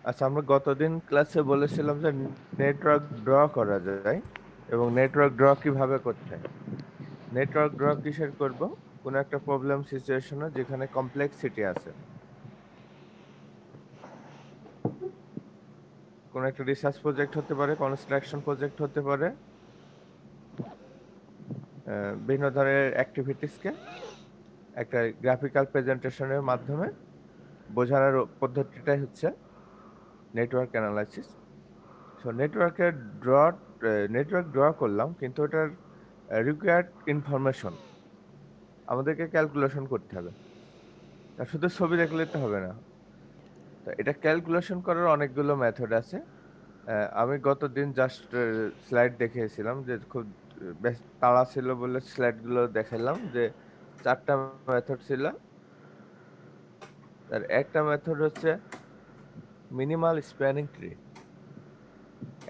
আচ্ছা, আমরা গতদিন ক্লাসে বলেছিলাম যে নেটওয়ার্ক ড্র করা যায় এবং নেটওয়ার্ক ড্র কিভাবে করতে হয়। নেটওয়ার্ক ড্র কিসের করব? কোনো একটা প্রবলেম সিচুয়েশনে যেখানে কমপ্লেক্সিটি আছে, কোনো একটা রিসার্চ প্রজেক্ট হতে পারে, কনস্ট্রাকশন প্রজেক্ট হতে পারে, বিভিন্ন ধরনের অ্যাক্টিভিটিসকে একটা গ্রাফিক্যাল প্রেজেন্টেশনের মাধ্যমে বোঝানোর পদ্ধতিটাই হচ্ছে network analysis. So draw network draw করলাম, কিন্তু ওটার রিকোয়ার্ড ইনফরমেশন আমাদেরকে ক্যালকুলেশন করতে হবে। আর শুধু ছবি দেখলে তো হবে না। তো এটা ক্যালকুলেশন করার অনেকগুলো মেথড আছে। আমি গতদিন জাস্ট স্লাইড দেখিয়েছিলাম, যে খুব বেশ তাড়া ছিল বলে স্লাইডগুলো দেখালাম, যে 4টা মেথড ছিল। আর একটা মেথড হচ্ছে মিনিমাল স্প্যানিং ট্রি,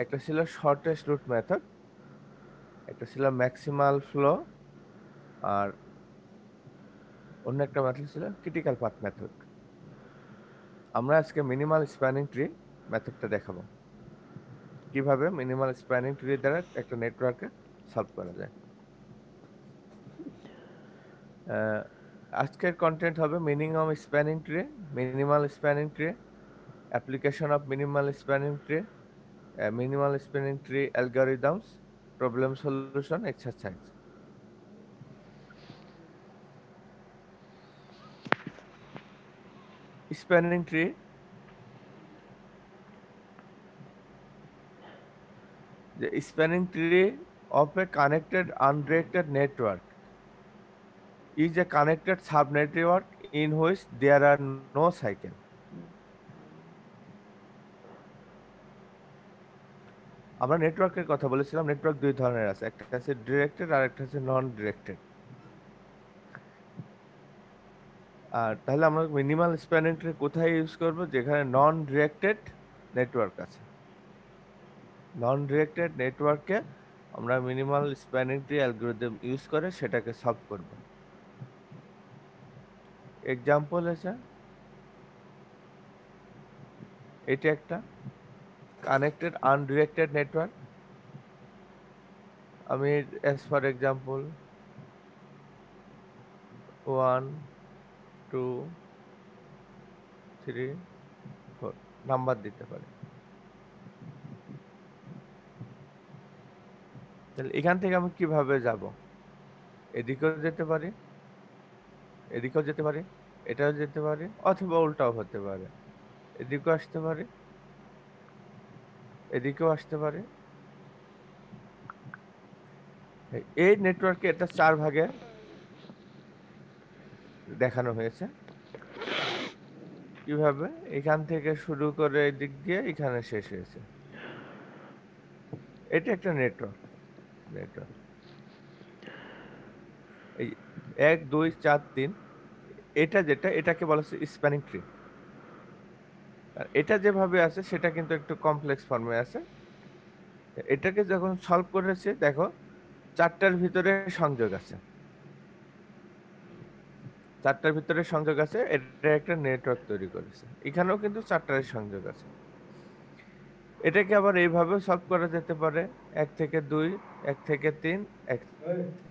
একটা ছিল শর্টেস্ট রুট মেথড, একটা ছিল ম্যাক্সিমাল ফ্লো, আর অন্য একটা মেথড ছিল ক্রিটিক্যাল পাথ মেথড। আমরা আজকে মিনিমাল স্প্যানিং ট্রি মেথডটা দেখাবো, কিভাবে মিনিমাল স্প্যানিং ট্রি দ্বারা একটা নেটওয়ার্কে সলভ করা যায়। আহ, আজকের কন্টেন্ট হবে minimum spanning tree, minimal spanning tree, application of minimal spanning tree, minimal spanning tree algorithms, problem solution exercise. Spanning tree, the spanning tree of a connected undirected network is a connected subnetwork in which there are no cycle. আমরা নেটওয়ার্কের কথা বলেছিলাম, network দুই ধরনের আছে, একটা আছে directed আর একটা আছে নন ডিরেক্টেড। আর তাহলে আমরা মিনিমাল স্প্যানিং ট্রি কোথায় ইউজ করব? যেখানে নন ডিরেক্টেড নেটওয়ার্ক আছে। নন ডিরেক্টেড নেটওয়ার্কে আমরা minimal spanning tree algorithm use করে সেটাকে সলভ করব। এক্সাম্পল আছে, এটা একটা কানেক্টেড আনডিরেক্টেড নেটওয়ার্ক। আমি অ্যাজ ফর এক্সাম্পল 1 2 3 4 নাম্বার দিতে পারি। তাহলে এখান থেকে আমি কিভাবে যাব? এদিকেও যেতে পারি, এদিকেও যেতে পারি, এটাও যেতে পারি, অথবা উল্টাও হতে পারে। এদিকেও আসতে পারি, এদিকেও আসতে পারি। এই নেটওয়ার্কে এটা 4 ভাগে দেখানো হয়েছে। কিভাবে? এখান থেকে শুরু করে এদিক দিয়ে এখানে শেষ হয়েছে। এটা একটা নেটওয়ার্ক। নেটওয়ার্ক এই 1 2 4 3, এটা যেটা, এটাকে বলা হচ্ছে স্প্যানিং ট্রি। আর এটা যেভাবে আছে সেটা কিন্তু একটু কমপ্লেক্স ফর্মে আছে। এটাকে যখন সলভ করেছে, দেখো 4টার ভিতরে সংযোগ আছে, 4টার ভিতরে সংযোগ আছে, এটা একটা নেটওয়ার্ক তৈরি করেছে। এখানেও কিন্তু 4টার সংযোগ আছে। এটাকে আবার এইভাবেও সলভ করা যেতে পারে, 1 থেকে 2, 1 থেকে 3, 1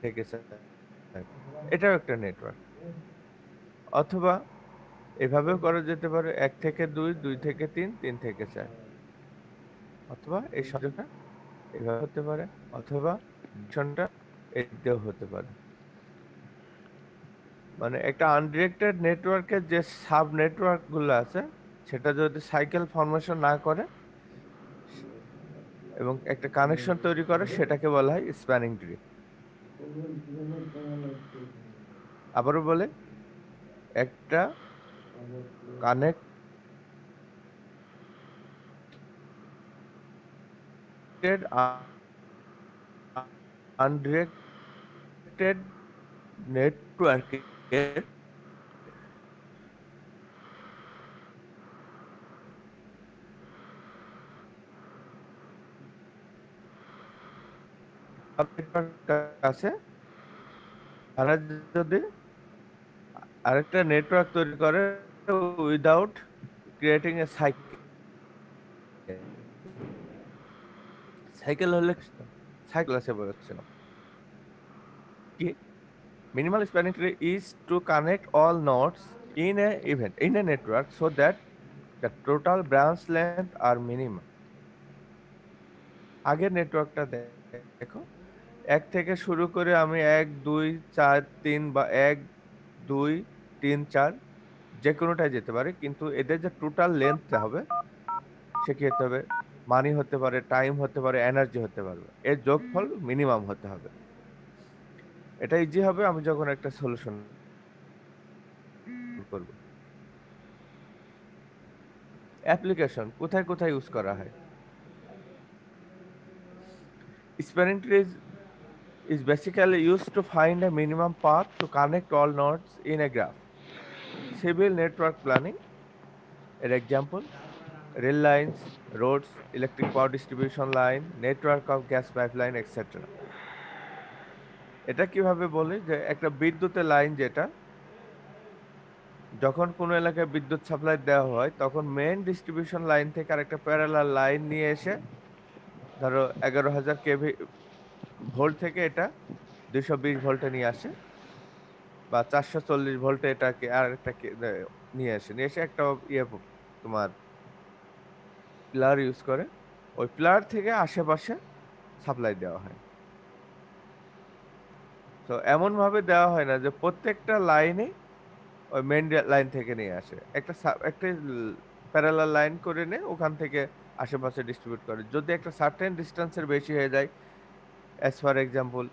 থেকে 4। এটাও একটা নেটওয়ার্ক। অথবা এভাবেও করা যেতে পারে, 1 থেকে 2, 2 থেকে 3, 3 থেকে 4। অথবা এই সংযোগটা এভাবে হতে পারে, অথবা ডিরেকশনটা এদিকেও হতে পারে। মানে একটা আনডিরেক্টেড নেটওয়ার্কের যে সাব নেটওয়ার্ক গুলো আছে, সেটা যদি সাইকেল ফরমেশন না করে এবং একটা কানেকশন তৈরি করে, সেটাকে বলা হয় স্প্যানিং ট্রি। আবারও বলে, একটা কানেক্টেড আনডিরেক্টেড নেটওয়ার্কের আছে, তারা যদি আরেকটা নেটওয়ার্ক তৈরি করে without creating a cycle, cycle হলে সাইকেল আছে বলেছিলাম কি minimal spanning tree is to connect all nodes in a network so that the total branch length are minimum. আগের নেটওয়ার্কটা দেখো এক থেকে শুরু করে আমি 1 2 4 3 বা 1 2 3 4 যে কোনোটায় যেতে পারি কিন্তু এদের যে টোটাল লেন্থটা হবে সে কি হতে হবে মানি হতে পারে টাইম হতে পারে এনার্জি হতে পারবে এর যোগফল মিনিমাম হতে হবে এটা ইজি হবে আমি যখন একটা সলিউশন করব অ্যাপ্লিকেশন কোথায় কোথায় ইউজ করা হয় spanning tree is basically used to find a minimum path to connect all nodes in a graph. Civil network planning, an example, rail lines, roads, electric power distribution line, network of gas pipeline, etc. এটা কিভাবে বলি যে একটা বিদ্যুতের line যেটা যখন কোনো এলাকায় বিদ্যুৎ সাপ্লাই দেওয়া হয় তখন মেইন ডিস্ট্রিবিউশন লাইন থেকে আরেকটা প্যারালাল লাইন নিয়ে এসে ধরো 11,000 কেভি ভোল্ট থেকে এটা 220 ভোল্টে নিয়ে আসে বা 440 ভোল্টে এটাকে আর একটা নিয়ে এসে একটা তোমার প্লার ইউজ করে ওই প্লার থেকে আশেপাশে সাপ্লাই দেওয়া হয় তো এমন ভাবে দেওয়া হয় না যে প্রত্যেকটা লাইনে ওই মেইন লাইন থেকে নিয়ে আসে একটা প্যারালাল লাইন করে নিয়ে ওখান থেকে আশেপাশে ডিস্ট্রিবিউট করে যদি একটা সার্টেন ডিস্টেন্সের বেশি হয়ে যায় অ্যাজ ফর এক্সাম্পল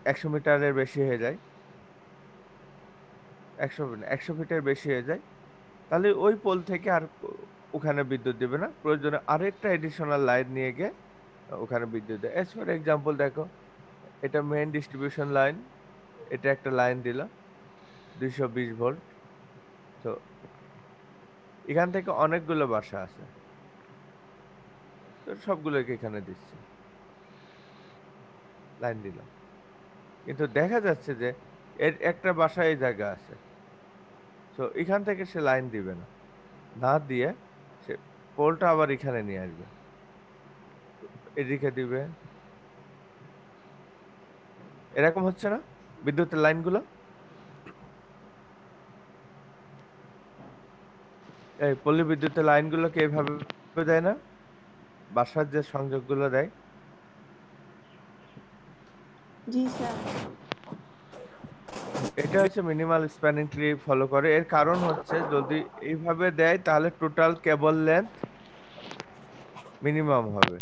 100 মিটারের বেশি হয়ে যায় 100 ফিটের বেশি হয়ে যায় তাহলে ওই পোল থেকে আর ওখানে বিদ্যুৎ দিবে না প্রয়োজনে আরেকটা এডিশনাল লাইন নিয়ে গিয়ে ওখানে বিদ্যুৎ দেয় এজ ফর এক্সাম্পল দেখো এটা মেইন ডিস্ট্রিবিউশন লাইন এটা একটা লাইন দিল 220 ভোল্ট তো এখান থেকে অনেকগুলো বাসা আছে তো সবগুলোকে এখানে দিচ্ছে লাইন দিল কিন্তু দেখা যাচ্ছে যে এর একটা বাসা এই জায়গা আছে তো এখান থেকে সে লাইন দিবে না না দিয়ে সে পোলটা আবার এখানে নিয়ে আসবে এদিকে দিবে এরকম হচ্ছে না বিদ্যুতের লাইনগুলো এই পল্লী বিদ্যুতের লাইনগুলোকে এইভাবে দেয় না বাসার যে সংযোগগুলো দেয় জি স্যার। এটা হচ্ছে মিনিমাল স্প্যানিং ট্রি ফলো করে এর কারণ হচ্ছে যদি এইভাবে দেয় তাহলে টোটাল কেবল লেন্থ মিনিমাম হবে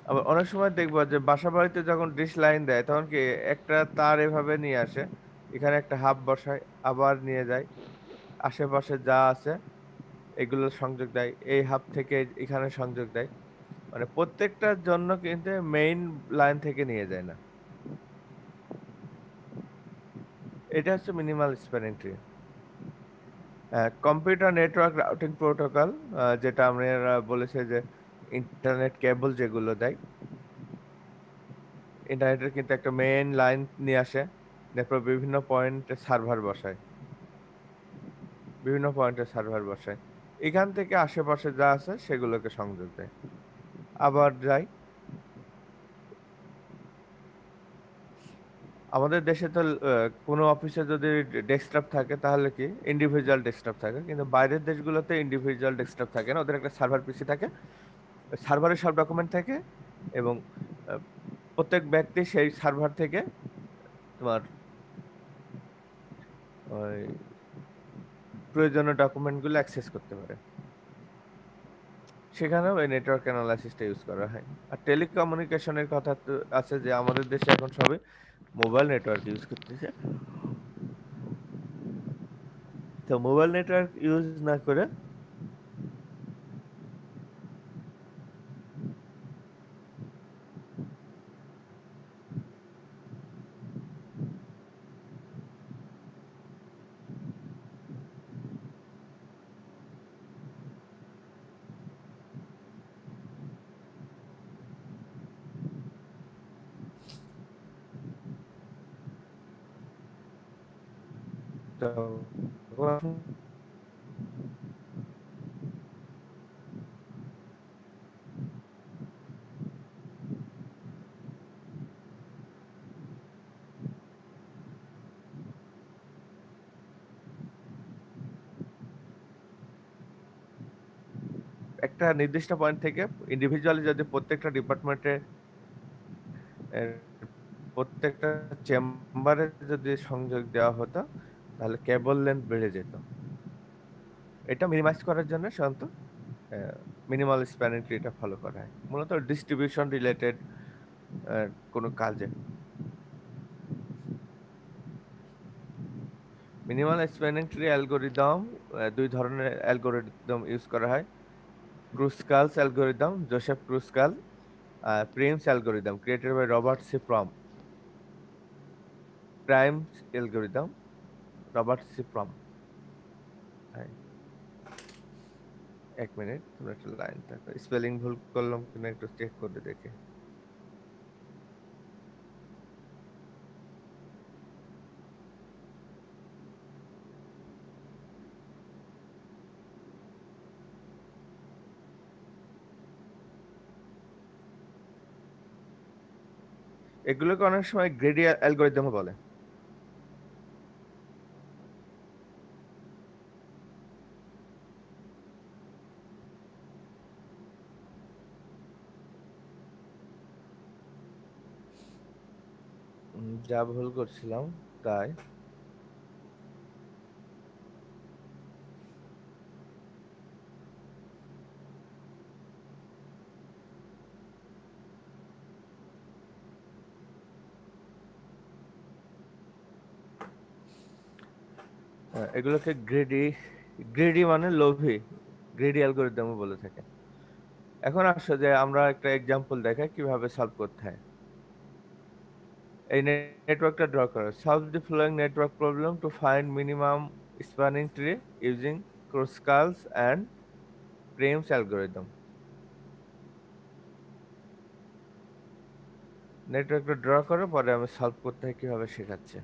আবার অনেক সময় দেখবো যে বাসা বাড়িতে যখন ডিশ লাইন দেয় তখন কি একটা তার এভাবে নিয়ে আসে এখানে একটা হাফ বসায় আবার নিয়ে যায় আশেপাশে যা আছে এগুলো সংযোগ দেয় এই হাফ থেকে এখানে সংযোগ দেয় মানে প্রত্যেকটার জন্য কিন্তু মেইন লাইন থেকে নিয়ে যায় না এটা হচ্ছে minimal spanning tree computer network routing protocol যেটা আমরা বলেছি যে ইন্টারনেট কেবল যেগুলো দেয় ইন্টারনেটের কিন্তু একটা মেইন লাইন নিয়ে আসে তারপর বিভিন্ন পয়েন্টে সার্ভার বসায় এখান থেকে আশেপাশে যা আছে সেগুলোকে সংযোগ দেয় আবার যাই আমাদের দেশে তো কোনো অফিসে যদি ডেস্কটপ থাকে তাহলে কি ইন্ডিভিজুয়াল ডেস্কটপ থাকে কিন্তু বাইরের দেশগুলোতে ইন্ডিভিজুয়াল ডেস্কটপ থাকে না ওদের একটা সার্ভার পিসি থাকে সার্ভারে সব ডকুমেন্ট থাকে এবং আহ, প্রত্যেক ব্যক্তি সেই সার্ভার থেকে তোমার ওই প্রয়োজনীয় ডকুমেন্টগুলো অ্যাক্সেস করতে পারে সেখানেও এই নেটওয়ার্ক অ্যানালাইসিসটা ইউজ করা হয় আর টেলিকমিউনিকেশনের কথা তো আছে যে আমাদের দেশে এখন সবাই মোবাইল নেটওয়ার্ক ইউজ করতেছে তো মোবাইল নেটওয়ার্ক ইউজ না করে তখন একটা নির্দিষ্ট পয়েন্ট থেকে ইন্ডিভিজুয়ালি যদি প্রত্যেকটা ডিপার্টমেন্টে প্রত্যেকটা চেম্বারে যদি সংযোগ দেওয়া হতো তাহলে কেবল লেন্থ বেড়ে যেত। এটা মিনিমাইজ করার জন্য সাধারণত মিনিমাল স্প্যানিং ট্রিটা ফলো করা হয় মূলত ডিস্ট্রিবিউশন রিলেটেড কোনো কাজে। মিনিমাল স্প্যানিং ট্রি অ্যালগোরিদম দুই ধরনের অ্যালগোরিদম ইউজ করা হয়, Kruskal's algorithm, Joseph Kruskal, Prim's algorithm created by Robert C Prim, Prim's algorithm Robert C Prim. হ্যাঁ, এক মিনিট, তোমরা একটা লাইন থাকো, স্পেলিং ভুল করলাম কিনা একটু চেক করে দেখে। এগুলোকে অনেক সময় গ্রেডি অ্যালগোরিদমও বলে। যা ভুল করছিলাম তাই। এগুলোকে গ্রেডি, গ্রেডি মানে লোভী, গ্রেডি অ্যালগোরিদমও বলে থাকে। এখন আসো যে আমরা একটা এক্সাম্পল দেখাই কিভাবে সলভ করতে হয়। এই নেটওয়ার্কটা ড্র করো, solve the following network problem to find minimum spanning tree using Kruskal's and Prim's algorithm. নেটওয়ার্কটা ড্র করো, পরে আমি সলভ করতে হয় কিভাবে শেখাচ্ছি।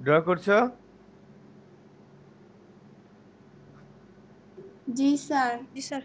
ড্র করছো? জি স্যার। জি স্যার।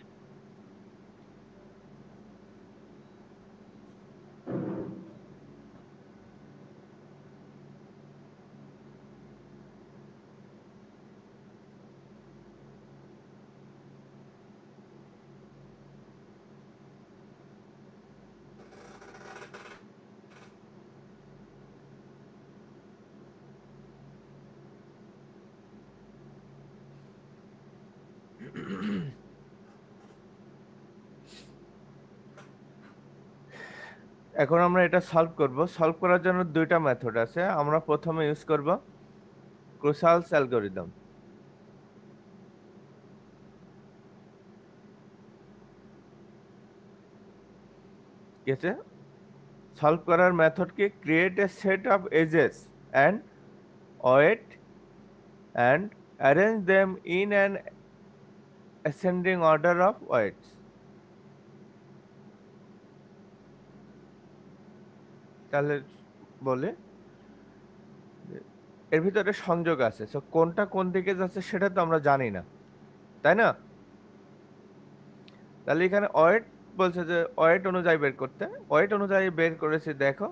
এখন আমরা এটা সলভ করব। সলভ করার জন্য দুইটা মেথড আছে। আমরা প্রথমে ইউজ করব ক্রুসালস অ্যালগোরিদম। ঠিক আছে, সলভ করার মেথড কি, create a set of edges and weight and arrange them in an ascending order of weights. তাহলে বলে যে এর ভিতরে সংযোগ আছে, সো কোনটা কোন দিকে যাচ্ছে সেটা তো আমরা জানি না, তাই না? তাহলে এখানে ওয়েট বলছে যে ওয়েট অনুযায়ী বের করতে, ওয়েট অনুযায়ী বের করেছি। দেখো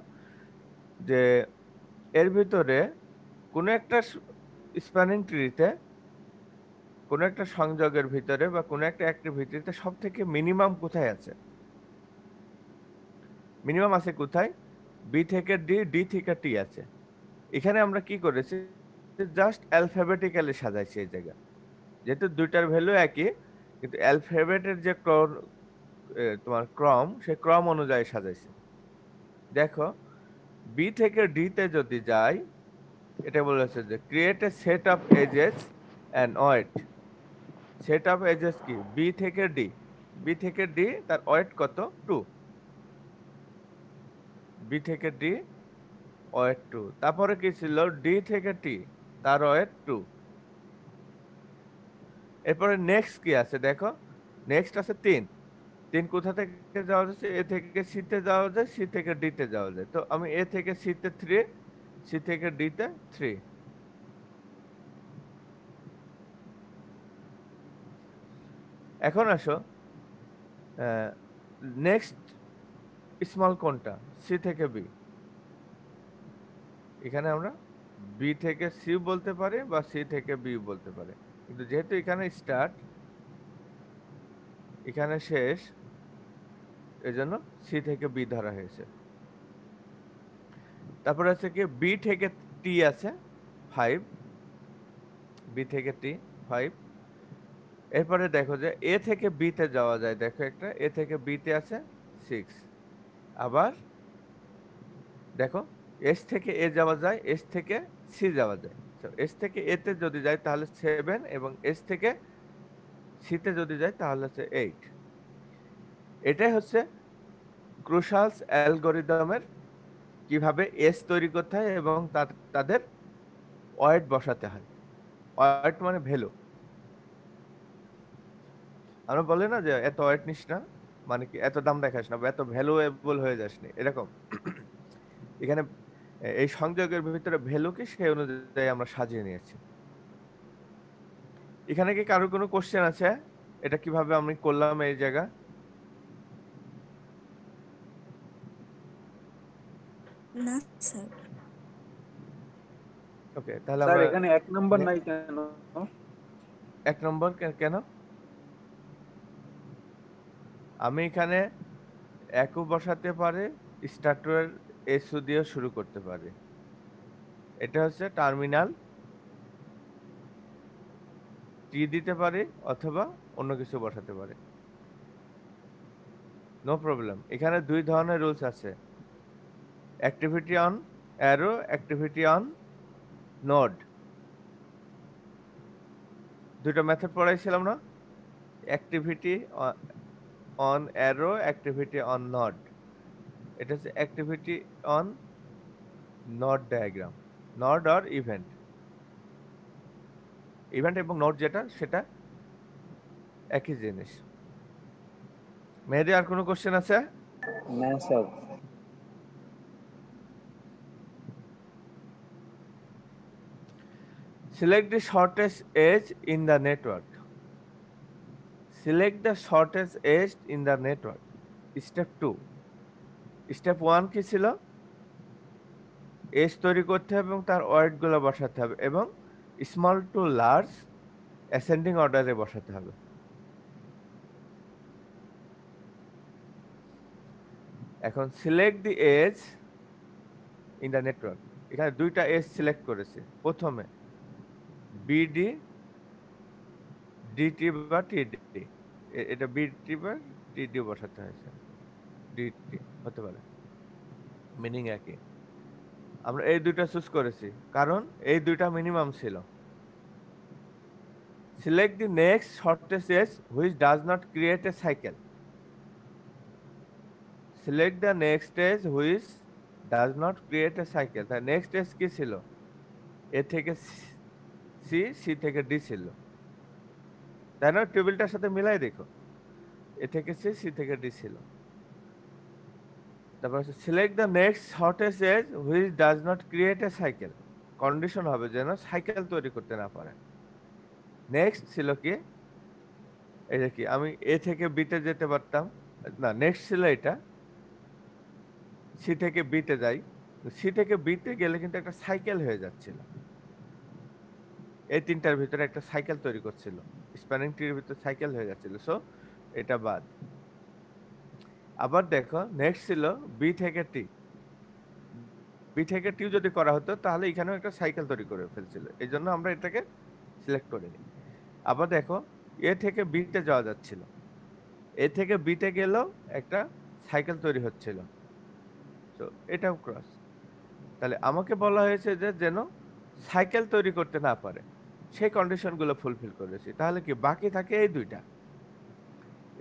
যে এর ভিতরে কোনো একটা স্প্যানিং ট্রিতে, কোনো একটা সংযোগের ভিতরে বা কোনো একটা অ্যাক্টিভিটিতে সব থেকে মিনিমাম কোথায় আছে? মিনিমাম আছে কোথায়? বি থেকে ডি, ডি থেকে টি আছে। এখানে আমরা কি করেছি, জাস্ট অ্যালফাবেটিক্যালি সাজাইছি এই জায়গা, যেহেতু দুইটার ভ্যালু একই, কিন্তু অ্যালফাবেটের যে তোমার ক্রম, সেই ক্রম অনুযায়ী সাজাইছি। দেখো বি থেকে ডি তে যদি যাই, এটা বলেছে যে create a set of edges and weight. Set of edges কি? বি থেকে ডি, বি থেকে ডি তার ওয়েট কত? 2। বি থেকে ডি ওয়েট 2। তারপরে কি ছিল? ডি থেকে টি, তার ওয়েট 2। এরপরে নেক্সট কি আছে দেখো, নেক্সট আছে 3। 3 কোথা থেকে যাওয়া যাচ্ছে? এ থেকে সি তে যাওয়া যায়, সি থেকে ডি তে যাওয়া যায়। তো আমি এ থেকে সি তে 3, সি থেকে ডি তে 3। এখন আসো নেক্সট স্মল কোনটা? সি থেকে বি। এখানে আমরা বি থেকে সি বলতে পারি বা সি থেকে বি বলতে পারি, কিন্তু যেহেতু এখানে স্টার্ট, এখানে শেষ, এজন্য সি থেকে বি ধরা হয়েছে। তারপরে আছে কি বি থেকে টি আছে 5, বি থেকে টি 5। এরপরে দেখো যে এ থেকে বি তে যাওয়া যায়, দেখো একটা এ থেকে বি তে আছে 6। আবার দেখো এস থেকে এ যাওয়া যায়, এস থেকে সি যাওয়া যায়। তো এস থেকে এ তে যদি যাই তাহলে 7, এবং এস থেকে সি তে যদি যাই তাহলে হচ্ছে 8। এটাই হচ্ছে ক্রুশালস অ্যালগরিদমের কিভাবে এস তৈরি করতে হয় এবং তাদের ওয়েট বসাতে হয়। ওয়েট মানে ভ্যালু। আমরা বলি না যে এত ওয়েট নিস না, মানে কি এত দাম দেখাস না বা এত ভ্যালুয়েবল হয়ে যাস না, এরকম। এখানে এই সংযোগের ভিতরে ভ্যালু কি সেই অনুযায়ী আমরা সাজিয়ে নিয়েছি। এখানে কি কারোর কোনো কোশ্চেন আছে? এটা কিভাবে আমি করলাম এই জায়গা? না স্যার। ওকে, তাহলে স্যার আমরা এখানে 1 নাম্বার নাই কেন? 1 নম্বর কেন? আমি এখানে একও বসাতে পারি, স্টার্টার এসও দিয়ে শুরু করতে পারি। এটা হচ্ছে টার্মিনাল টি দিতে পারি, অথবা অন্য কিছু বসাতে পারি, নো প্রবলেম। এখানে দুই ধরনের রুলস আছে, activity on arrow, activity on node. দুটো মেথড পড়াইছিলাম না? Activity on arrow, activity on node. এটা হচ্ছে activity on node diagram. Node আর ইভেন্ট, ইভেন্ট এবং নোড যেটা, সেটা একই জিনিস। মেহেদি, আর কোনো কোশ্চেন আছে? না sir. Select the shortest edge in the network. Select the shortest edge in the network. Step 2. Step 1 কি ছিল? এজ তৈরি করতে হবে এবং তার ওয়েট গুলো বসাতে হবে, এবং স্মল টু লার্জ অ্যাসেন্ডিং অর্ডারে বসাতে হবে। এখন select the edge in the network. এখানে দুইটা এজ সিলেক্ট করেছি। প্রথমে বিডি ডিটি বা টিডি, এটা বিডি বা টিডি বসাতে হয়েছে, ডিটি হতে পারে, মিনিং একই। আমরা এই দুইটা চুজ করেছি কারণ এই দুইটা মিনিমাম ছিল। Select the next shortest edge which does not create a cycle. Select the next edge which does not create a cycle. তাই নেক্সট এজ কি ছিল? এ থেকে সি, সি থেকে ডি ছিল, তাই না? টেবিলটার সাথে মিলাই দেখো, এ থেকে সি, সি থেকে ডি ছিল। তারপর হচ্ছে select the next shortest edge which does not create a cycle. Condition হবে যেন সাইকেল তৈরি করতে না পারে। নেক্সট ছিল কি, এটা কি আমি এ থেকে বিতে যেতে পারতাম, না নেক্সট ছিল এটা সি থেকে বিতে যাই, সি থেকে বিতে গেলে কিন্তু একটা সাইকেল হয়ে যাচ্ছিল, এই তিনটার ভিতরে একটা সাইকেল তৈরি করছিল, স্প্যানিং ট্রির ভিতরে সাইকেল হয়ে যাচ্ছিল, সো এটা বাদ। আবার দেখো নেক্সট ছিল বি থেকে টি, বি থেকে টি যদি করা হতো তাহলে এখানেও একটা সাইকেল তৈরি করে ফেলছিল, এই জন্য আমরা এটাকে সিলেক্ট করিনি। আবার দেখো এ থেকে বিতে যাওয়া যাচ্ছিল, এ থেকে বিতে গেলেও একটা সাইকেল তৈরি হচ্ছিল, তো এটাও ক্রস। তাহলে আমাকে বলা হয়েছে যে যেন সাইকেল তৈরি করতে না পারে, সেই কন্ডিশনগুলো ফুলফিল করেছি। তাহলে কি বাকি থাকে এই দুইটা,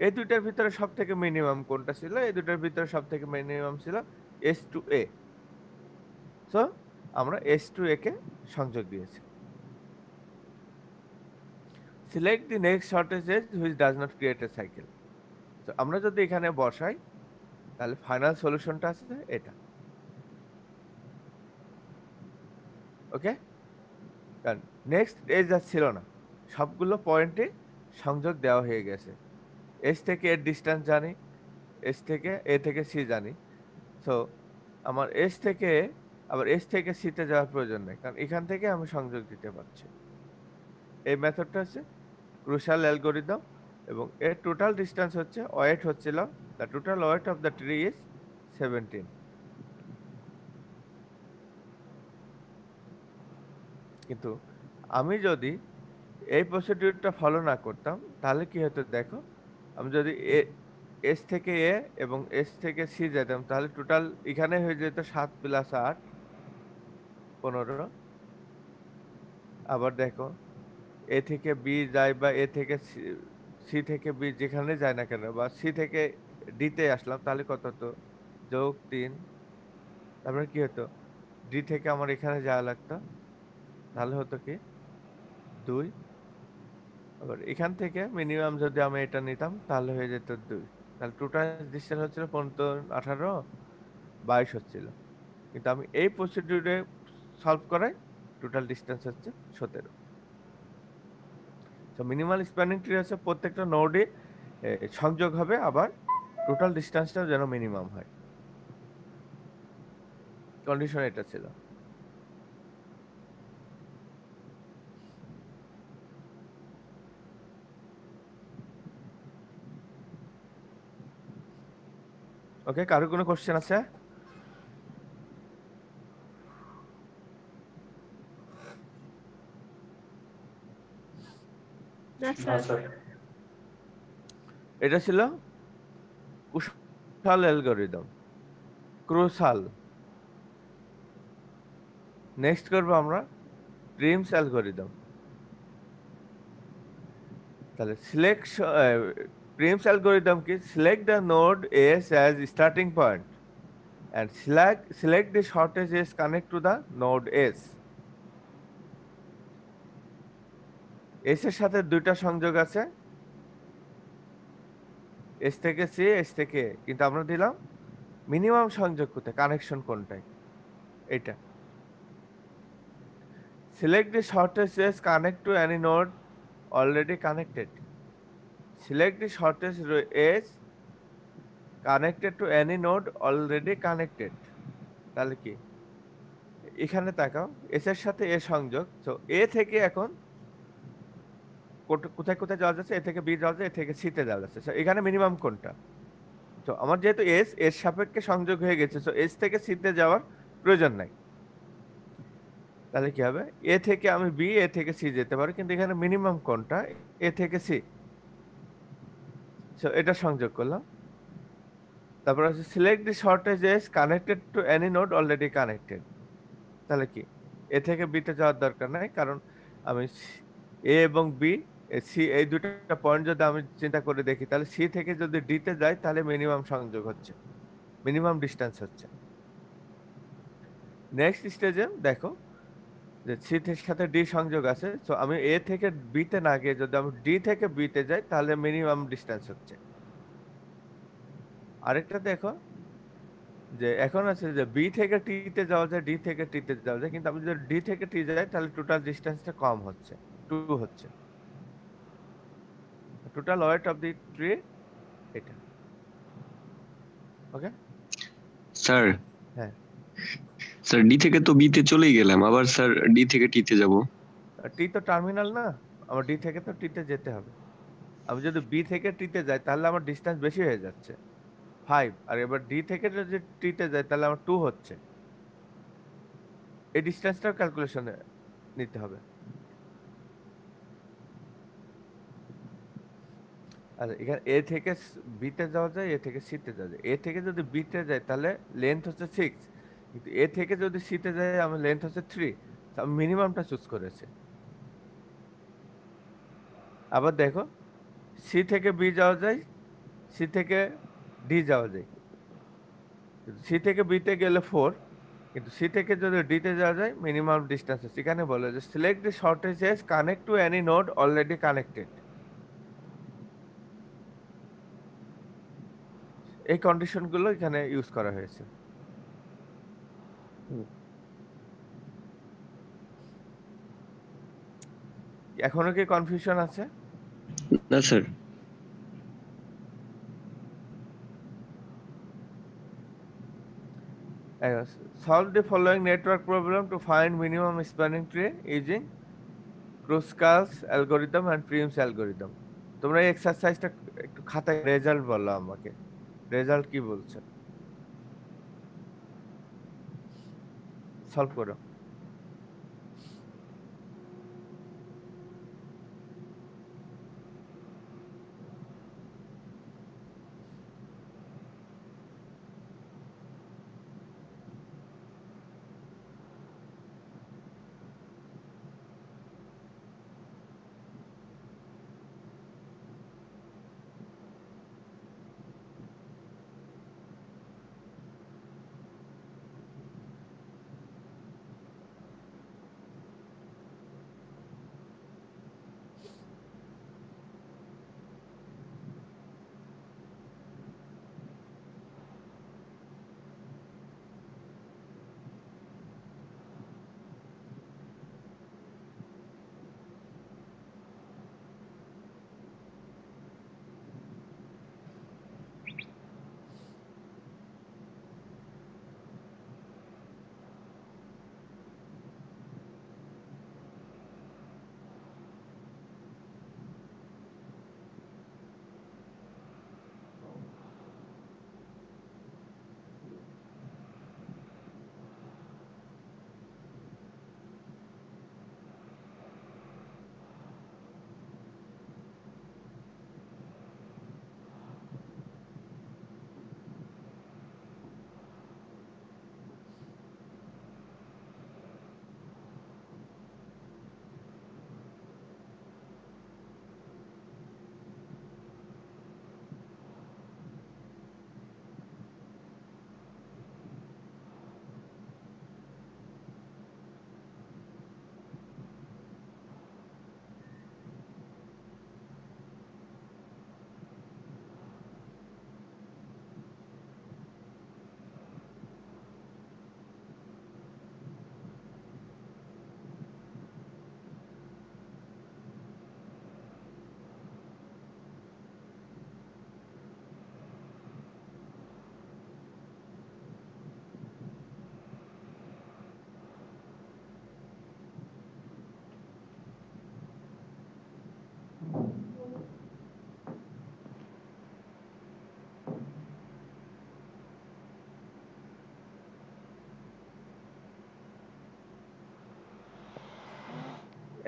এই দুইটার ভিতরে সব থেকে মিনিমাম কোনটা ছিল? এই দুইটার ভিতরে সব থেকে মিনিমাম ছিল এস টু এ, সো আমরা এস টু এ কে সংযোগ দিয়েছি। Select the next shortest edge which does not create a cycle. তো আমরা যদি এখানে বসাই তাহলে ফাইনাল সলিউশনটা আছে এটা, ওকে। কারণ নেক্সট এজ আর ছিল না, সবগুলো পয়েন্টে সংযোগ দেওয়া হয়ে গেছে। এস থেকে এর ডিস্টেন্স জানি, এস থেকে এ থেকে সি জানি, সো আমার এস থেকে আবার এস থেকে সিতে যাওয়ার প্রয়োজন নেই, কারণ এখান থেকে আমি সংযোগ দিতে পারছি। এই মেথডটা হচ্ছে ক্রুশাল অ্যালগোরিদম, এবং এর টোটাল ডিস্টেন্স হচ্ছে ওয়েট হচ্ছিল, the total weight of the tree is 17। কিন্তু আমি যদি এই প্রসিডিউরটা ফলো না করতাম তাহলে কি হতো দেখো, আমি যদি এস থেকে এ এবং এস থেকে সি যেতাম তাহলে টোটাল এখানে হয়ে যেত 7 + 8 15। আবার দেখো এ থেকে বি যায় বা এ থেকে সি থেকে বি যেখানে যায় না কেন, বা সি থেকে ডিতে আসলাম তাহলে কত হতো, +3। তারপরে কি হতো, ডি থেকে আমার এখানে যাওয়া লাগতো, তাহলে হতো কি 2। আবার এখান থেকে মিনিমাম যদি আমি এটা নিতাম তাহলে হয়ে যেত 2, তাহলে টোটাল ডিস্টেন্স হচ্ছিল 15, 18, 22 হচ্ছিল। কিন্তু আমি এই প্রসিডিউরে সলভ করাই টোটাল ডিস্টেন্স হচ্ছে 17। তো মিনিমাল স্প্যানিং ট্রি হচ্ছে প্রত্যেকটা নোডে সংযোগ হবে, আবার টোটাল ডিস্টেন্সটাও যেন মিনিমাম হয়, কন্ডিশন এটা ছিল। ওকে, কারো কোনো কোশ্চেন আছে? না না স্যার। স্যার। এটা ছিল ক্রুশাল অ্যালগরিদম, ক্রুশাল। নেক্সট করবো আমরা প্রিমস অ্যালগরিদম। তাহলে সিলেক্ট প্রিমস অ্যালগরিদম কি, select the node S as starting point and select the shortest edge connect to the node S. S এর সাথে দুইটা সংযোগ আছে, S থেকে C, S থেকে A, কিন্তু আমরা দিলাম মিনিমাম সংযোগ কোথায়, কানেকশন কোনটায়, এটা। Select the shortest edge connect to any node already connected. Select the shortest edge connected to any node already connected. তাহলে কি, এখানে তাকাও, S এর সাথে A সংযোগ, তো A থেকে এখন কোথায় কোথায় যাওয়া যাচ্ছে, এ থেকে বি যাওয়া যাচ্ছে, এ থেকে সি তে যাওয়া যাচ্ছে, So, এখানে মিনিমাম কোনটা? তো আমার যেহেতু এস এর সাপেক্ষে সংযোগ হয়ে গেছে, তো এস থেকে সি তে যাওয়ার প্রয়োজন নাই। তাহলে কি হবে, এ থেকে আমি বি, এ থেকে সি যেতে পারি, কিন্তু এখানে মিনিমাম কোনটা, এ থেকে সি, সো এটা সংযোগ করলাম। তারপর হচ্ছে select the shortest edge connected to any node already connected. তাহলে কি, এ থেকে বি তে যাওয়ার দরকার নাই, কারণ আমি এ এবং বি, সি, এই দুটো পয়েন্ট যদি আমি চিন্তা করে দেখি তাহলে সি থেকে যদি ডি তে যাই তাহলে মিনিমাম সংযোগ হচ্ছে, মিনিমাম ডিস্টেন্স হচ্ছে। নেক্সট স্টেজে দেখো যে সি এর সাথে ডি সংযোগ আছে, তো আমি এ থেকে বি তে না গিয়ে যদি আমি ডি থেকে বি তে যাই তাহলে মিনিমাম ডিস্টেন্স হচ্ছে। আরেকটা দেখো যে এখন আছে যে বি থেকে টি তে যাওয়া যায়, ডি থেকে টি তে যাওয়া যায়, কিন্তু আমি যদি ডি থেকে টি যাই তাহলে টোটাল ডিস্টেন্সটা কম হচ্ছে, 2 হচ্ছে। Total weight of the tree এটা। ওকে। স্যার, হ্যাঁ, স্যার ডি থেকে তো বি তে চলেই গেলাম, আবার স্যার ডি থেকে টি তে যাব। টি তো টার্মিনাল না, আমার ডি থেকে তো টি তে যেতে হবে। আমি যদি বি থেকে টি তে যাই তাহলে আমার ডিস্টেন্স বেশি হয়ে যাচ্ছে 5, আর এবার ডি থেকে যদি টি তে যাই তাহলে আমার 2 হচ্ছে। এই ডিস্টেন্সটাও ক্যালকুলেশনে নিতে হবে। আচ্ছা, এখানে এ থেকে বি তে যাওয়া যায়, এ থেকে সি তে যাওয়া যায়। এ থেকে যদি বি তে যাই তাহলে লেন্থ হচ্ছে 6, কিন্তু এ থেকে যদি সি তে যাই আমার লেন্থ হচ্ছে 3। আমি মিনিমামটা চুজ করেছি। আবার দেখো, সি থেকে বি যাওয়া যায়, সি থেকে ডি যাওয়া যায়, সি থেকে বি তে গেলে 4, কিন্তু সি থেকে যদি ডি তে যাওয়া যায় মিনিমাম ডিস্টেন্স আছে। এখানে বলে যে select the shortages connect to any node already connected. এই কন্ডিশনগুলো এখানে ইউজ করা হয়েছে। এখনো কি কনফিউশন আছে? না sir. Solve the following network problem to find minimum spanning tree using Kruskal's algorithm and Prim's algorithm. তোমরা এই এক্সারসাইজটা একটু খাতায় রেজাল্ট বলো আমাকে, রেজাল্ট কি বলছে, সলভ করো।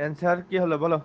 অ্যান্সার কি হলো বলো।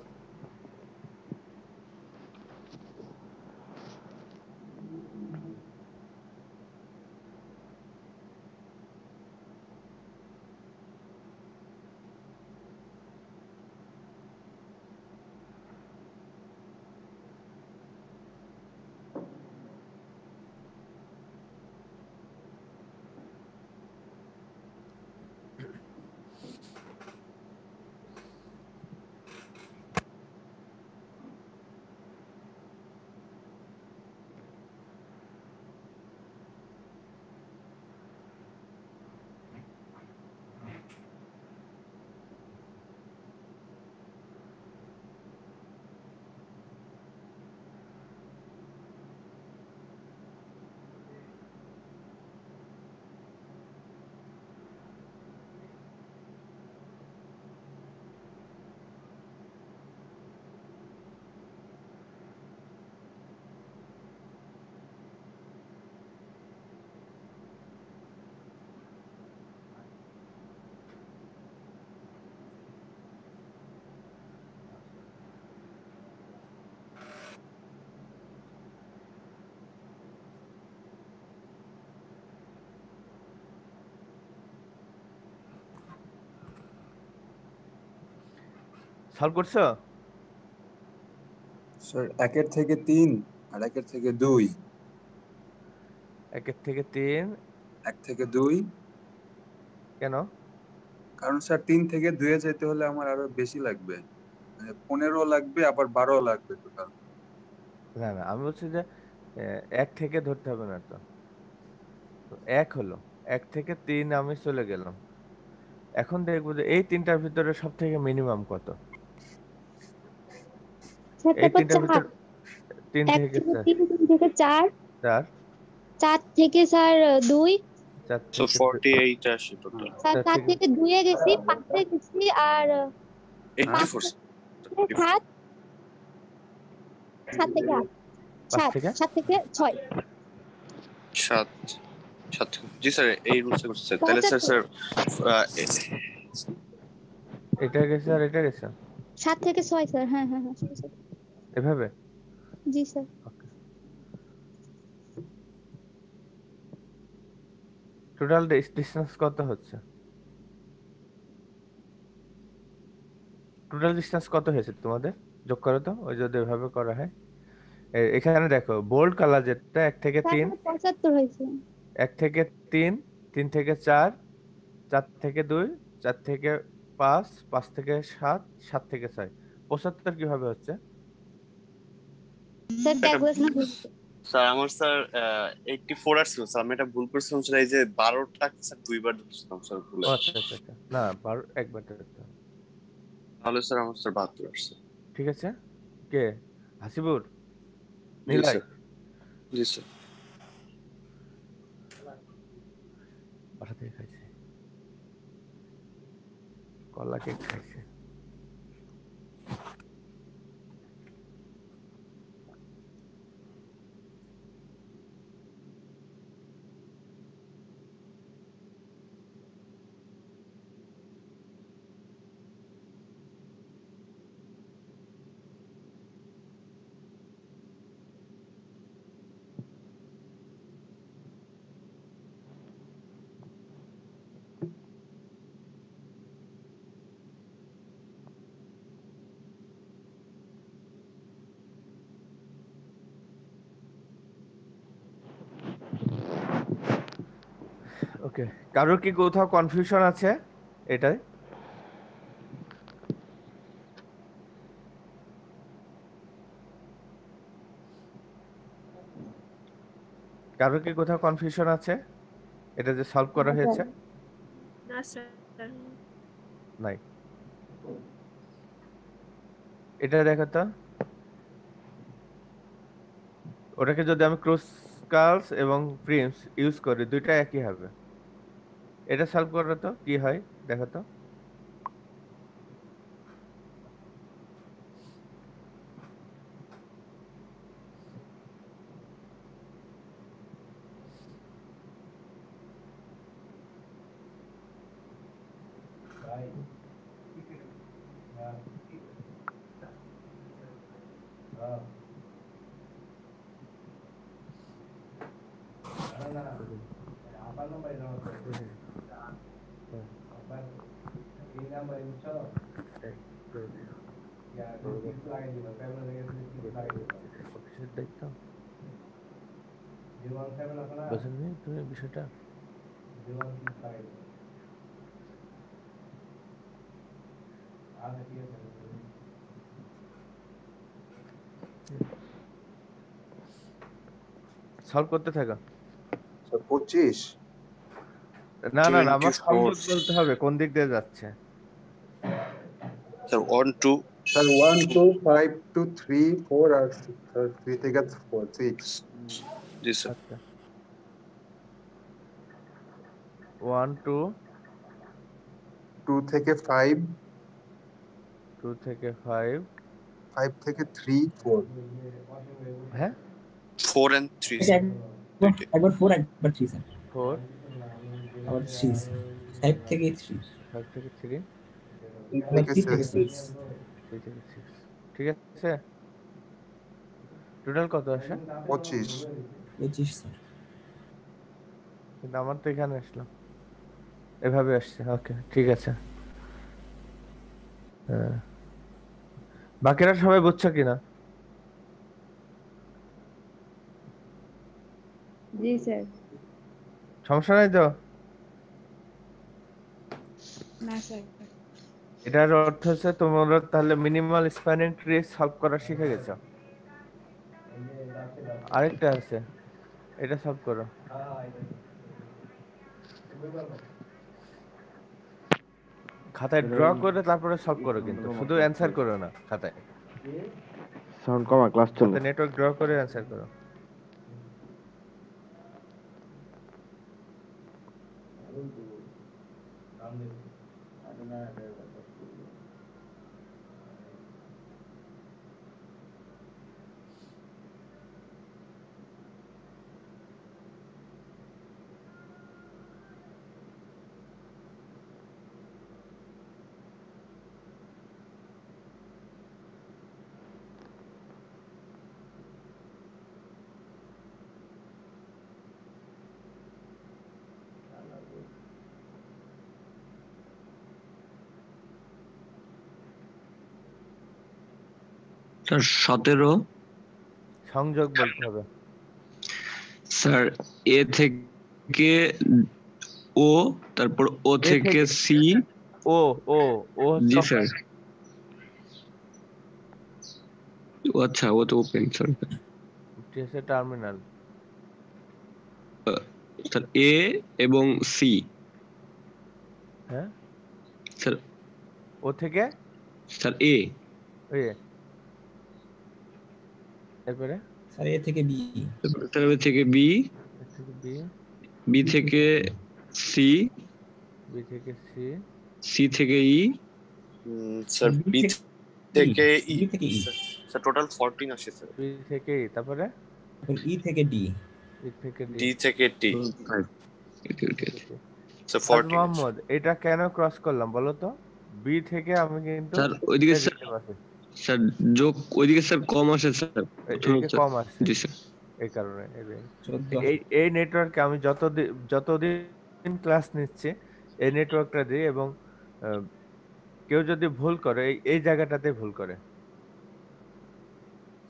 সলভ করছো? স্যার 1 থেকে 3 আর 1 থেকে 2। 1 থেকে 3 1 থেকে 2 কেন? কারণ স্যার 3 থেকে 2 এ যেতে হলে আমার আরো বেশি লাগবে, মানে 15 লাগবে, আবার 12 লাগবে টোটাল। না না, আমি বলছি যে 1 থেকে ধরতে হবে না তো। তো 1 হলো, 1 থেকে 3 আমি চলে গেলাম। এখন দেখবো যে এই তিনটার ভিতরে সব থেকে মিনিমাম কত। স্যার এই তারপর তিনটার 4, ভিতর 3 1 থেকে থেকে 3, 3 থেকে 4, 4, 4 থেকে স্যার 2, 4 So থেকে 48 আসে টোটাল। স্যার 4 4 থেকে থেকে 2 এ গেছি, 5 এ গেছি, আর 5 84 থেকে 7, 7 থেকে 8, 5 7, থেকে 7 থেকে 6, 7 7 জি স্যার এই রুলসে করছে স্যার। তাহলে স্যার 75, এটা গেছে আর এটা গেছে 7 থেকে 6 স্যার। হ্যাঁ হ্যাঁ হ্যাঁ স্যার, স্যার। এভাবে। জি স্যার। ওকে, টোটাল ডিসটেন্স কত হচ্ছে? টোটাল ডিসটেন্স কত হয়েছে তোমাদের? যোগ করো তো, ওই যদি এভাবে করা হয়। এখানে দেখো বোল্ড কালার যেটা 1 থেকে স্যার 3, আমার 75 হয়েছে। 1 থেকে 3, 3 থেকে 4, 4 থেকে 2, 4 থেকে 5, 5 থেকে 7, 7 থেকে 6, 75 কিভাবে হচ্ছে? স্যার ক্যালকুলেশন ভুল। স্যার আমার স্যার 84 আসছিল স্যার। আমি এটা ভুল করছিলাম স্যার। এই যে 12টা স্যার দুইবার দিচ্ছিলাম স্যার ভুলে। ও আচ্ছা আচ্ছা আচ্ছা, না 12 একবার ধরতে হবে। তাহলে স্যার আমার স্যার 72 আসছে। ঠিক আছে। কে? হাসিবুর? জি নিলয়? স্যার। জি স্যার। বাসা থেকে খাইছে, কলা কেক খাইছে। ওকে, কারোর কি কোথাও কনফিউশন আছে এটাই? কারোর কি কোথাও কনফিউশন আছে এটা যে সলভ করা হয়েছে? না স্যার। নাই। এটা দেখো তো, ওটাকে যদি আমি ক্রুসকালস এবং প্রিমস ইউজ করি, দুইটা একই হবে। এটা সলভ করো তো কি হয়, দেখো তো। অফিসের দায়িত্ব বোঝেননি তুমি বিষয়টা? সলভ করতে থাকো। স্যার 25। না না না, আমার সলভ 24 বলতে হবে কোন দিক দিয়ে যাচ্ছে। স্যার 1 2 স্যার 1 2 5 2 3 4 আর 6, স্যার 3 থেকে 4 6। জি স্যার। আচ্ছা, 1 2 2 থেকে 5, 2 থেকে 5, 5 থেকে 3 4। হ্যাঁ 4 and 3 এটা স্যার। একবার 4 একবার 3 স্যার, 4, আবার 3 5 থেকে 3, 5 থেকে 3, 3 আবার থেকে 3 থেকে 6। 6, 3 থেকে 6। ঠিক আছে, টোটাল কত আসে? 25। 25 স্যার। কিন্তু আমার তো এখানে আসলো, এভাবে আসছে। ওকে ঠিক আছে। হ্যাঁ বাকিরা সবাই বুঝছো কিনা? জি স্যার। সমস্যা নাই তো? না স্যার। এটার অর্থ হচ্ছে তোমরা তাহলে মিনিমাল স্প্যানিং ট্রি সলভ করা শিখে গেছো। আরেকটা আছে, এটা সলভ করো। খাতায় ড্র করে তারপরে সলভ করো, কিন্তু শুধু অ্যান্সার করো না খাতায়। সাউন্ড কমা, ক্লাস চলো। খাতায় নেটওয়ার্ক ড্র করে অ্যান্সার করো। স্যার 17। সংযোগ বলতে হবে। স্যার এ থেকে ও, তারপর ও এ থেকে থেকে সি। ও ও ও জি হচ্ছে স্যার। ও আচ্ছা, ও তো ওপেন সরি। টার্মিনাল। স্যার এ এবং সি। হ্যাঁ, স্যার ও থেকে স্যার এ, ওই এরপরে স্যার এ থেকে বি, স্যার এ থেকে বি, এ থেকে বি, বি থেকে সি, বি থেকে সি, সি থেকে ই, স্যার বি বি থেকে থেকে ই। বি থেকে ই, স্যার টোটাল 14 আসে স্যার। বি থেকে ই, তারপরে তারপর ই থেকে ডি, ই থেকে ডি। ডি থেকে টি। স্যার আজ 14 আসে। মোহাম্মদ, এটা কেন ক্রস করলাম বলো তো? বি থেকে আমি কিন্তু স্যার ওইদিকে স্যার, দিতে পারছি, স্যার যোগ ওইদিকে স্যার কম আসে স্যার প্রথমে এদিকে কম আসছে, জি স্যার। এই কারণে। 14। এই এই নেটওয়ার্কে আমি যতদিন ক্লাস নিচ্ছি এই নেটওয়ার্কটা দিই, এবং আহ, কেউ যদি ভুল করে এই জায়গাটাতে ভুল করে,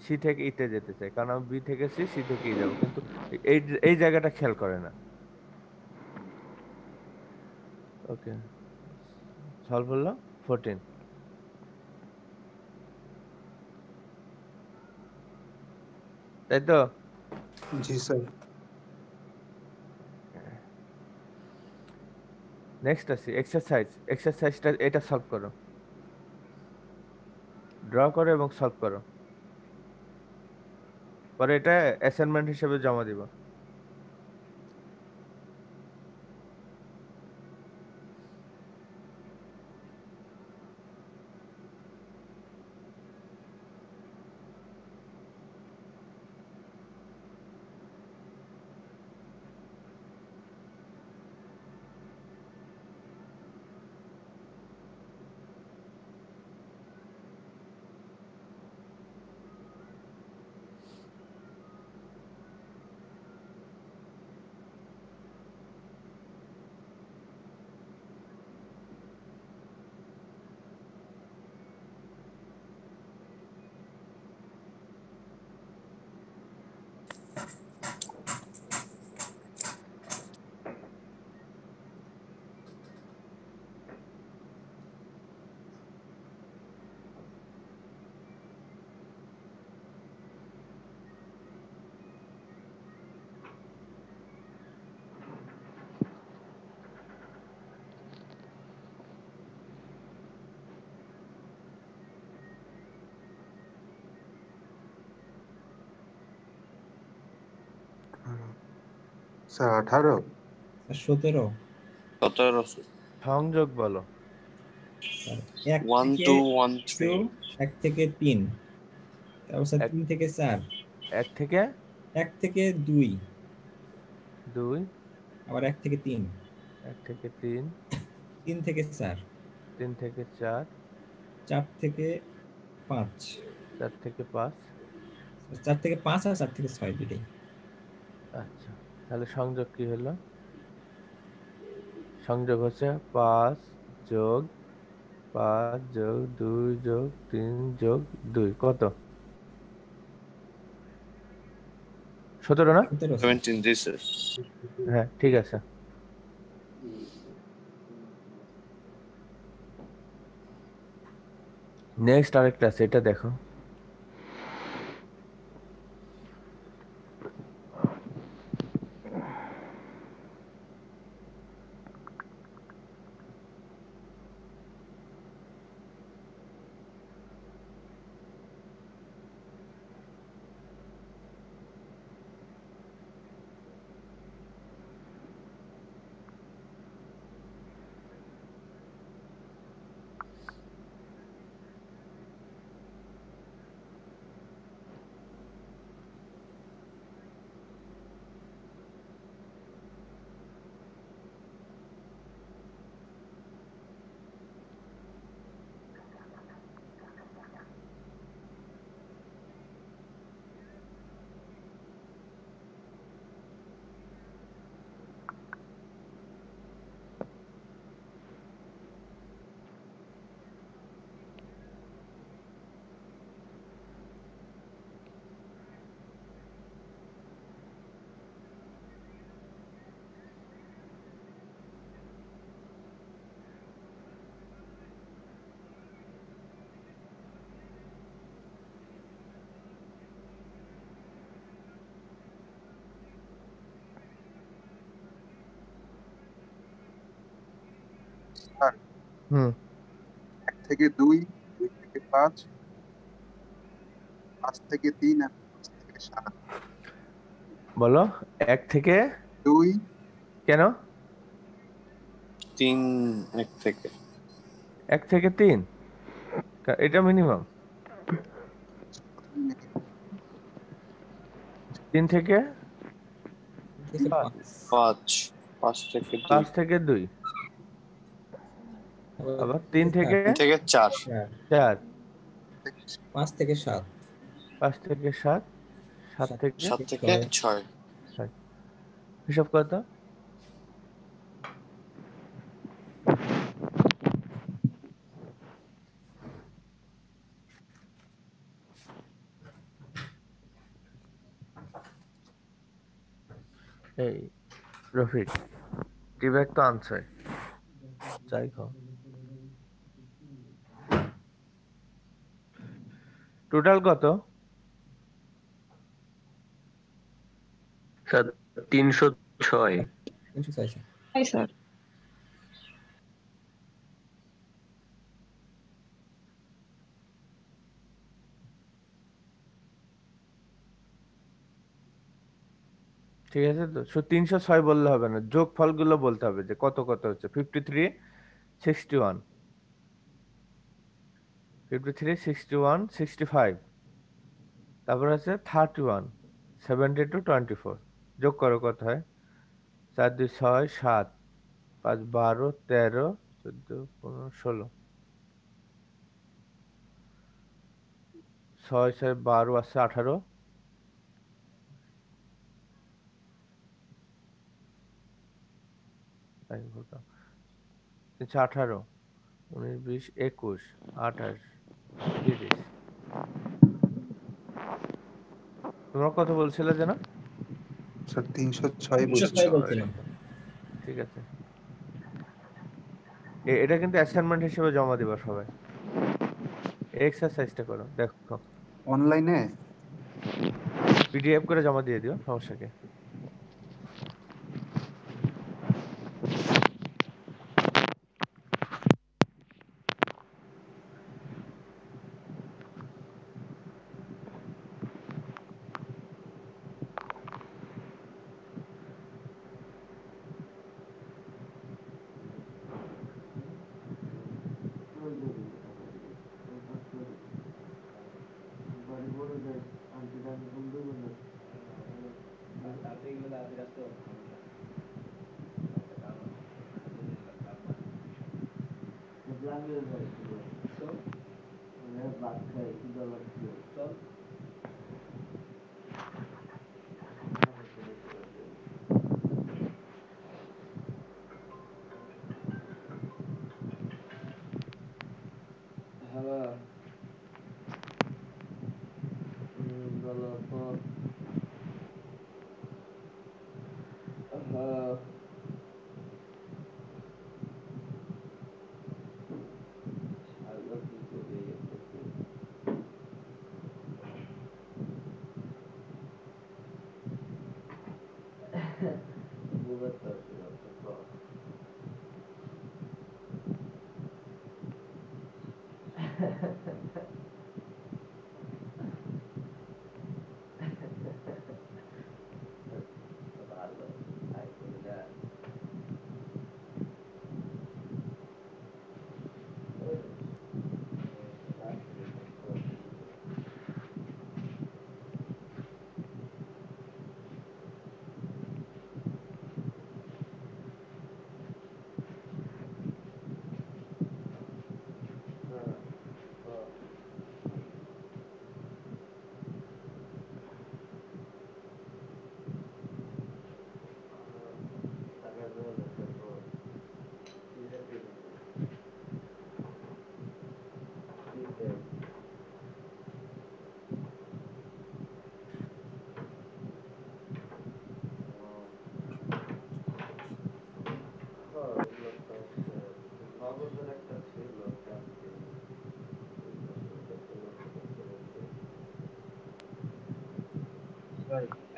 সি থেকে ইতে যেতে চাই, কারণ আমি বি থেকে সি, সি থেকে ই যাবো, কিন্তু এই এই জায়গাটা খেয়াল করে না। ওকে, সলভ হলো 14, তাই তো? জি স্যার। নেক্সট আসি এক্সারসাইজটা, এটা সলভ করো, ড্র করো এবং সলভ করো, পরে এটা অ্যাসাইনমেন্ট হিসেবে জমা দিব। স্যার 18। স্যার 17। 17 সংযোগ বলো। স্যার 1 1 থেকে 2 1 2, 3। 1 থেকে 3, তারপর স্যার এক 3 থেকে 4, এক থেকে 1 থেকে 2, 2, আবার 1 থেকে 3, 1 থেকে 3, 3 থেকে 4, 3 থেকে 4, 4 থেকে 5, 4 থেকে 5। 4 থেকে 5 আর 4 থেকে 6 দুটাই। আচ্ছা, তাহলে সংযোগ কি হলো? সংযোগ হচ্ছে 5 যোগ 5+2+3+2 কত? 17 না? 17 স্যার। 17 জি স্যার। হ্যাঁ ঠিক আছে। নেক্সট আরেকটা আছে, এটা দেখো। স্যার হুম 1 থেকে 2, 2 থেকে 5, 5 থেকে 3 আর 5 থেকে 7। বলো। 1 থেকে 2, কেন? 3 1 থেকে 1 থেকে 3 এটা মিনিমাম। 3 থেকে 5, 5 5 থেকে 2 5 থেকে 2, আবার 3 থেকে 3 থেকে 4 4, 5 থেকে 7, 5 থেকে 7, 7 7 থেকে 7 থেকে থেকে 6, 6 6। হিসাব কর তো। এই রফিক, টি ব্যাগ তো আনছে, যাই খাও। টোটাল কত? স্যার 306। 306 স্যার। Hi sir. ঠিক আছে তো, 306 বললে হবে না, যোগ ফলগুলো বলতে হবে যে কত কত হচ্ছে। 53, 61, 53, 61, 65, তারপর আছে 31, 72, 24। যোগ করো কত হয়? 4 2 6 7, 5 12 13 14 15 16, 6 6 12 আছে 18, এই কত? 18, 19 20 21 28 30। তোমরা কত বলছিলে যেন? স্যার 306 306 বলছিলাম। বলছিলাম। ঠিক আছে, এটা কিন্তু অ্যাসাইনমেন্ট হিসেবে জমা দিবা সবাই। এক্সারসাইজটা করো, দেখো। অনলাইনে পিডিএফ করে জমা দিয়ে দিও, সমস্যা কি? স্যার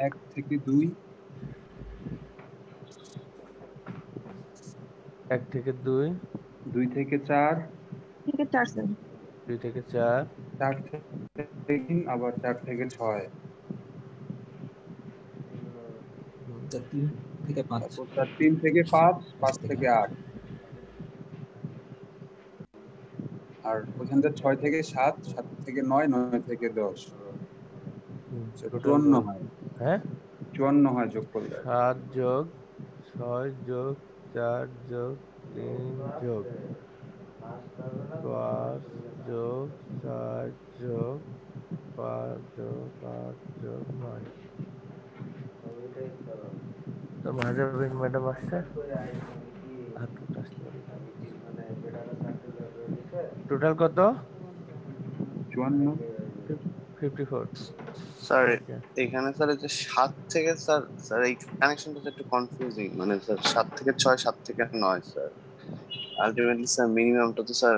1 থেকে 2, 1 থেকে 2, 2 থেকে 4, থেকে 4 স্যার। 2 থেকে 4, 4 থেকে 3, আবার 4 থেকে 6। স্যার 3 থেকে 5, তারপর স্যার 3 থেকে 5, 5 থেকে থেকে 8। 8, আর ওখান থেকে 6 থেকে 7, 7 থেকে 9, 9 থেকে 10। স্যার টোটাল 54 বল। হয়, হ্যাঁ 54 হয় যোগ করলে। 7 যোগ 6 যোগ 4 যোগ 3 যোগ 5 যোগ 4 যোগ 5 যোগ 8 যোগ 9। তো মাহজাবিন ম্যাডাম আসছে, হাত তুলতে আসতে পারে। টোটাল কত? 54। 54। Sir okay. এখানে স্যার এই যে 7 থেকে স্যার, স্যার এই কানেকশনটা একটু কনফিউজিং, মানে স্যার 7 থেকে 6, 7 থেকে 9 স্যার। আলটিমেটলি স্যার মিনিমামটা তো স্যার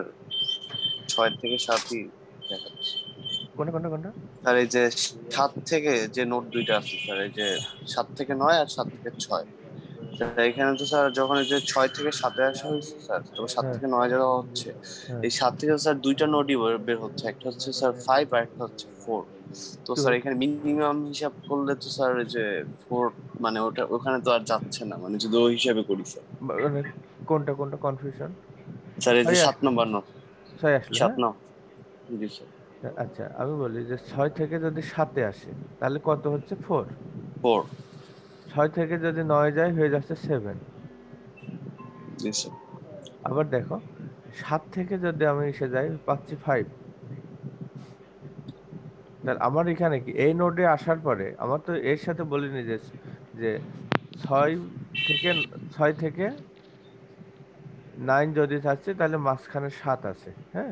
6 থেকে 7ই দেখাচ্ছে। কোনটা কোনটা কোনটা? স্যার এই যে 7 থেকে যে নোট দুইটা আছে স্যার, এই যে 7 থেকে 9 আর 7 থেকে 6, স্যার এখানে তো স্যার যখন এই যে 6 থেকে 7-এ আসা হয়েছে স্যার, তো 7 হ্যাঁ থেকে 9 যাওয়া হচ্ছে, হ্যাঁ। এই 7 থেকে স্যার দুইটা নোটই বের হচ্ছে, একটা হচ্ছে স্যার 5 আর একটা হচ্ছে 4। তো কি স্যার এখানে মিনিমাম হিসাব করলে তো স্যার এই যে 4, মানে ওটা ওখানে তো আর যাচ্ছে না, মানে যদি ওই হিসাবে করি স্যার। মানে কোনটা কোনটা কনফিউশন? স্যার এই যে 7 আসলো, নম্বর নোট, 6 আসলো। 7 হ্যাঁ নাও। জি স্যার। আচ্ছা, আমি বলি যে 6 থেকে যদি 7-এ আসে তাহলে কত হচ্ছে? 4। 4। 6 থেকে যদি 9 যায় হয়ে যাচ্ছে 7। জি স্যার। আবার দেখো 7 থেকে যদি আমি এসে যাই পাচ্ছি 5। তাহলে আমার এখানে কি এই নোডে আসার পরে আমার তো এর সাথে বলিনি যে যে 6 থেকে 6 থেকে 9 যদি থাকছে তাহলে মাঝখানে 7 আছে। হ্যাঁ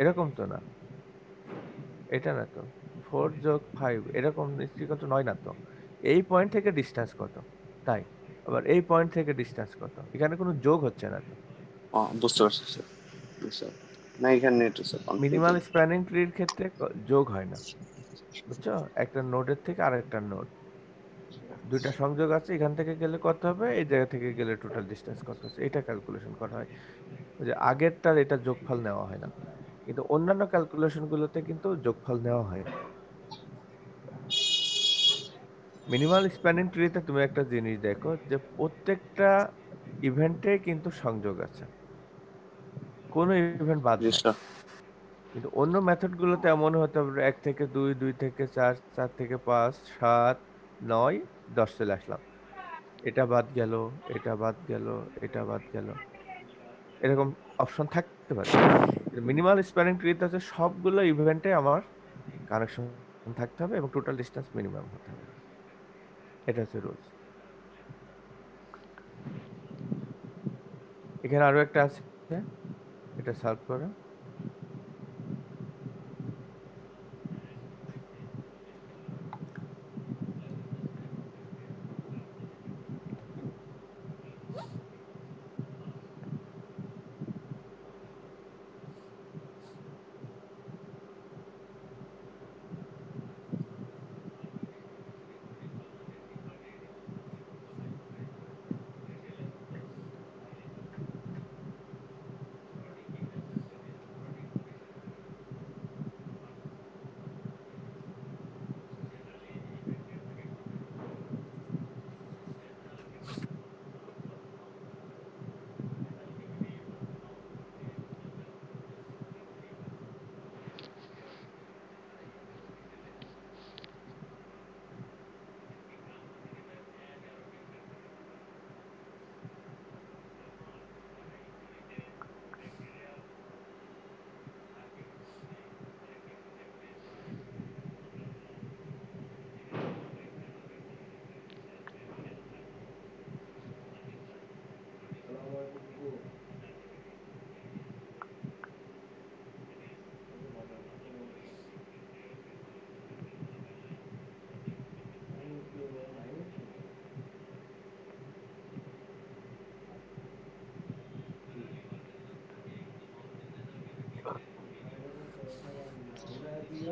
এরকম তো না, এটা না তো। 4 যোগ 5 এরকম নিশ্চয়ই কত 9 না তো। এই পয়েন্ট থেকে ডিস্টেন্স কত? তাই আবার এই পয়েন্ট থেকে ডিস্টেন্স কত? এখানে কোনো যোগ হচ্ছে না তো। বুঝতে পারছি স্যার। জি স্যার। না এখানে একটু স্যার মিনিমাল কনফিউজিং। স্প্যানিং ট্রির ক্ষেত্রে যোগ হয় না, বুঝছো? একটা নোডের থেকে আরেকটা নোড, দুইটা সংযোগ আছে, এখান থেকে গেলে কত হবে, এই জায়গা থেকে গেলে টোটাল ডিস্টেন্স কত আছে, এটা ক্যালকুলেশন করা হয়। ওই যে আগেরটার এটা যোগফল নেওয়া হয় না, কিন্তু অন্যান্য ক্যালকুলেশন গুলোতে কিন্তু যোগফল নেওয়া হয়। মিনিমাল স্প্যানিং ট্রিতে তুমি একটা জিনিস দেখো যে প্রত্যেকটা ইভেন্টে কিন্তু সংযোগ আছে, কোনো ইভেন্ট বাদ জি নাই। স্যার। কিন্তু অন্য মেথড গুলোতে এমন হতে পারে 1 থেকে 2, 2 থেকে 4, 4 থেকে 5, 7, 9, 10 চলে আসলাম, এটা বাদ গেল, এটা বাদ গেল, এটা বাদ গেল, এরকম অপশন থাকতে পারে। মিনিমাল স্প্যানিং ট্রিতে হচ্ছে সবগুলো ইভেন্টে আমার কানেকশন থাকতে হবে এবং টোটাল ডিস্টেন্স মিনিমাম হতে হবে, এটা হচ্ছে রুলস। এখানে আরো একটা আছে, এটা সলভ করো।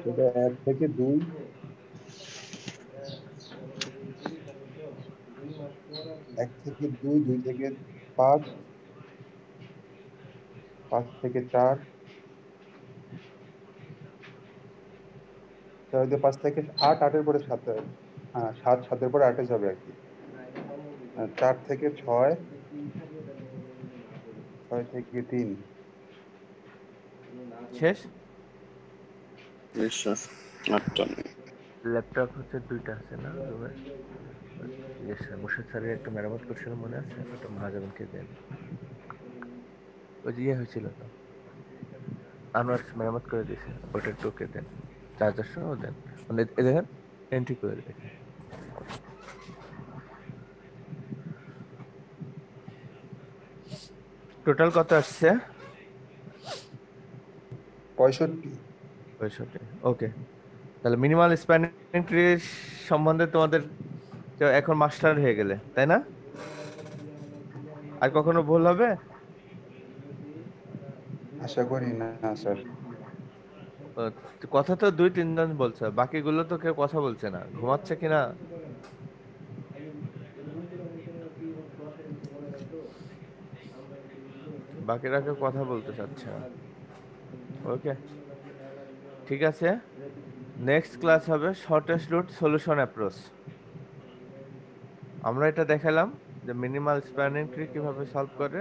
এটা 1 থেকে 2, 1 থেকে 2, 2 থেকে 5, 5 থেকে 4, 4 থেকে 5 থেকে 8, 8 এর পরে 7, হ্যাঁ 7, 7 এর পরে 8 এ যাবে আর কি। 4 থেকে 6, 6 থেকে 3, শেষ। Yes, sir. 8টা। ল্যাপটপ হচ্ছে 2টা আছে না রুমে? ইয়েস স্যার, মুর্শিদ স্যারের একটা মেরামত করছিল মনে আছে, ওটা মহাজনকে দেন। ওই যে ইয়ে হয়েছিল তো, আনোয়ার মেরামত করে দিয়েছে, ওটা টোকে দেন, চার্জার সহ দেন। মানে এ দেখেন এন্ট্রি করে দেখেন। টোটাল কত আসছে? 65। 65। ওকে, তাহলে মিনিমাল স্প্যানিং ট্রি সম্বন্ধে তোমাদের এখন মাস্টার হয়ে গেলে, তাই না? আর কখনো ভুল হবে? আশা করি না স্যার। কথা তো 2-3 জন বলছে, বাকিগুলো তো কেউ কথা বলছে না, ঘুমাচ্ছে কিনা। বাকিরা কেউ কথা বলতে চাচ্ছে না। ওকে, ঠিক আছে। নেক্সট ক্লাস হবে শর্টেস্ট রুট সলিউশন অ্যাপ্রোচ। আমরা এটা দেখালাম যে মিনিমাল স্প্যানিং ট্রি কিভাবে সলভ করে।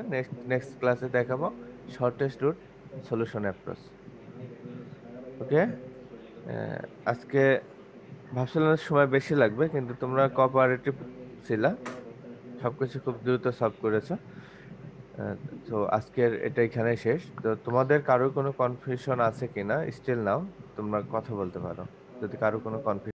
নেক্সট ক্লাসে দেখাবো শর্টেস্ট রুট সলিউশন অ্যাপ্রোচ। ওকে, আজকে ভাবছিলাম সময় বেশি লাগবে, কিন্তু তোমরা কোঅপারেটিভ ছিলা, সবকিছু খুব দ্রুত সলভ করেছো। তো আজকের এটা এখানে শেষ। তো তোমাদের কারোর কোনো কনফিউশন আছে কিনা স্টিল নাও তোমরা কথা বলতে পারো, যদি কারো কোনো কনফিউশন